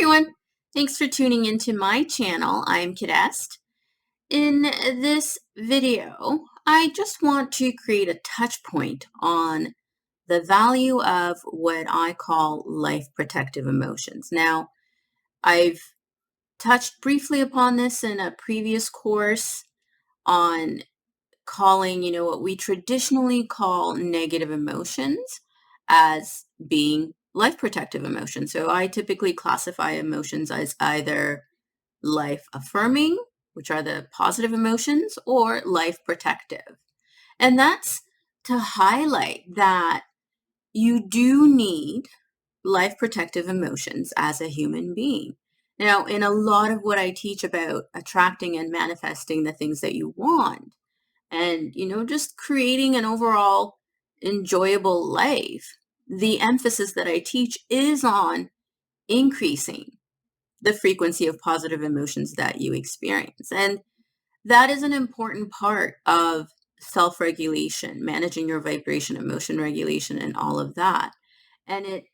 everyone. Thanks for tuning into my channel. I'm Kidest. In this video, I just want to create a touch point on the value of what I call life protective emotions. Now, I've touched briefly upon this in a previous course on calling, what we traditionally call negative emotions as being life protective emotions. So I typically classify emotions as either life affirming, which are the positive emotions, or life protective. And that's to highlight that you do need life protective emotions as a human being. Now, in a lot of what I teach about attracting and manifesting the things that you want, and just creating an overall enjoyable life, the emphasis that I teach is on increasing the frequency of positive emotions that you experience. And that is an important part of self-regulation, managing your vibration, emotion regulation, and all of that. And it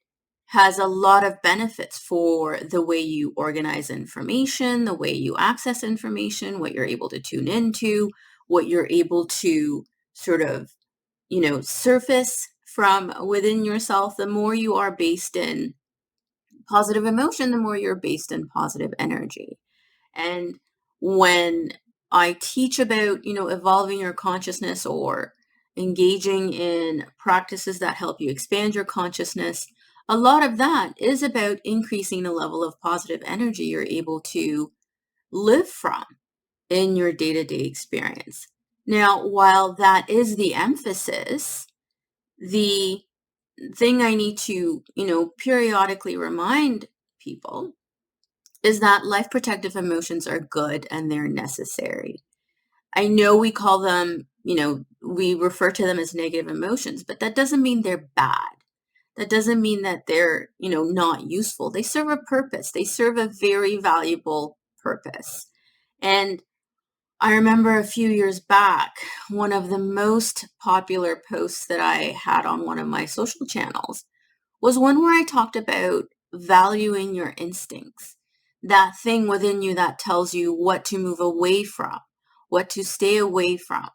has a lot of benefits for the way you organize information, the way you access information, what you're able to tune into, what you're able to sort of, surface from within yourself. The more you are based in positive emotion, the more you're based in positive energy. And when I teach about, evolving your consciousness or engaging in practices that help you expand your consciousness, a lot of that is about increasing the level of positive energy you're able to live from in your day-to-day experience. Now, while that is the emphasis, the thing I need to, periodically remind people is that life protective emotions are good and they're necessary. I know we call them, we refer to them as negative emotions, but that doesn't mean they're bad. That doesn't mean that they're, not useful. They serve a purpose. They serve a very valuable purpose. And I remember a few years back, one of the most popular posts that I had on one of my social channels was one where I talked about valuing your instincts, that thing within you that tells you what to move away from, what to stay away from,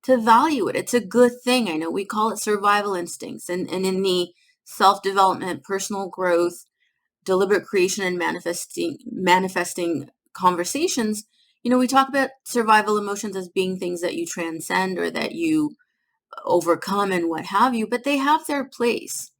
to value it. It's a good thing. I know we call it survival instincts. And in the self-development, personal growth, deliberate creation, and manifesting conversations, we talk about survival emotions as being things that you transcend or that you overcome and what have you, but they have their place.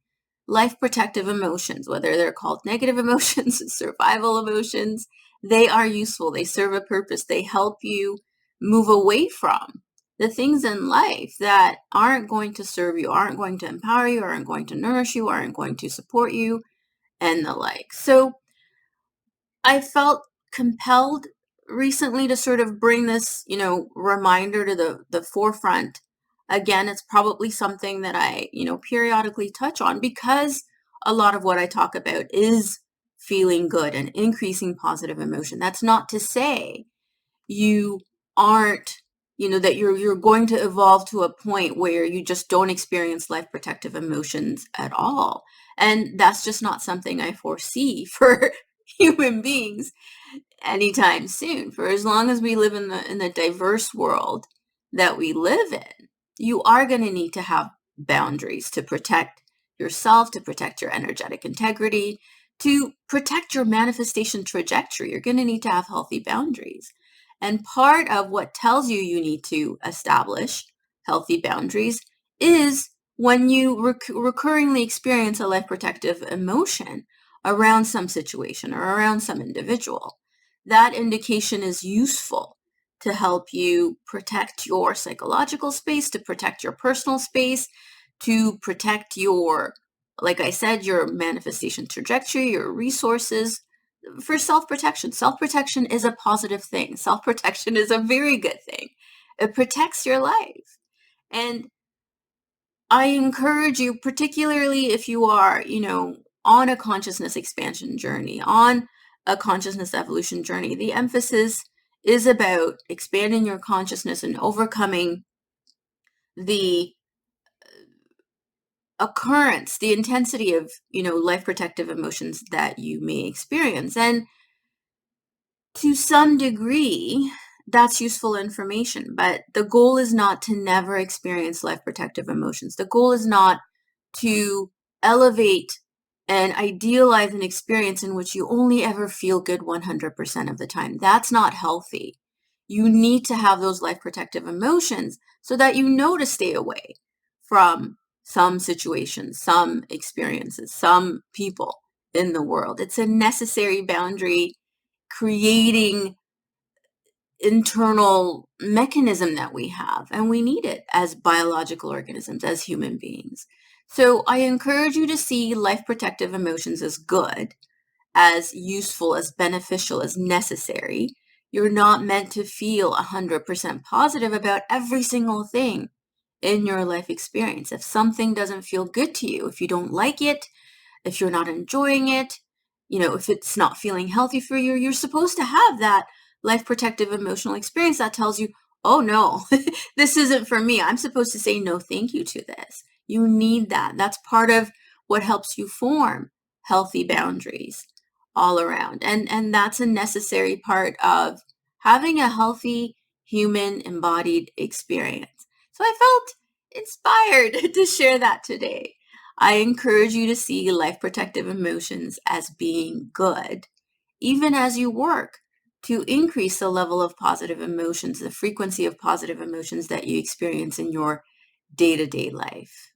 Life protective emotions, whether they're called negative emotions, survival emotions, they are useful. They serve a purpose. They help you move away from the things in life that aren't going to serve you, aren't going to empower you, aren't going to nourish you, aren't going to support you, and the like. So I felt compelled recently to sort of bring this, reminder to the forefront. Again, it's probably something that I, periodically touch on because a lot of what I talk about is feeling good and increasing positive emotion. That's not to say you aren't, that you're going to evolve to a point where you just don't experience life protective emotions at all. And that's just not something I foresee for human beings anytime soon. For as long as we live in the diverse world that we live in, you are going to need to have boundaries to protect yourself, to protect your energetic integrity, to protect your manifestation trajectory. You're going to need to have healthy boundaries. And part of what tells you need to establish healthy boundaries is when you recurringly experience a life protective emotion around some situation or around some individual. That indication is useful to help you protect your psychological space, to protect your personal space, to protect your, like I said, your manifestation trajectory, your resources, for self-protection. Self-protection is a positive thing. Self-protection is a very good thing. It protects your life. And I encourage you, particularly if you are, on a consciousness expansion journey, on a consciousness evolution journey, the emphasis is about expanding your consciousness and overcoming the occurrence, the intensity of, life protective emotions that you may experience. And to some degree, that's useful information, but the goal is not to never experience life protective emotions. The goal is not to elevate and idealize an experience in which you only ever feel good 100% of the time. That's not healthy. You need to have those life protective emotions so that you know to stay away from some situations, some experiences, some people in the world. It's a necessary boundary creating internal mechanism that we have, and we need it as biological organisms, as human beings. So I encourage you to see life protective emotions as good, as useful, as beneficial, as necessary. You're not meant to feel 100% positive about every single thing in your life experience. If something doesn't feel good to you, if you don't like it, if you're not enjoying it, if it's not feeling healthy for you, you're supposed to have that life protective emotional experience that tells you, oh no, this isn't for me. I'm supposed to say no thank you to this. You need that. That's part of what helps you form healthy boundaries all around. And that's a necessary part of having a healthy human embodied experience. So I felt inspired to share that today. I encourage you to see life protective emotions as being good, even as you work to increase the level of positive emotions, the frequency of positive emotions that you experience in your day-to-day life.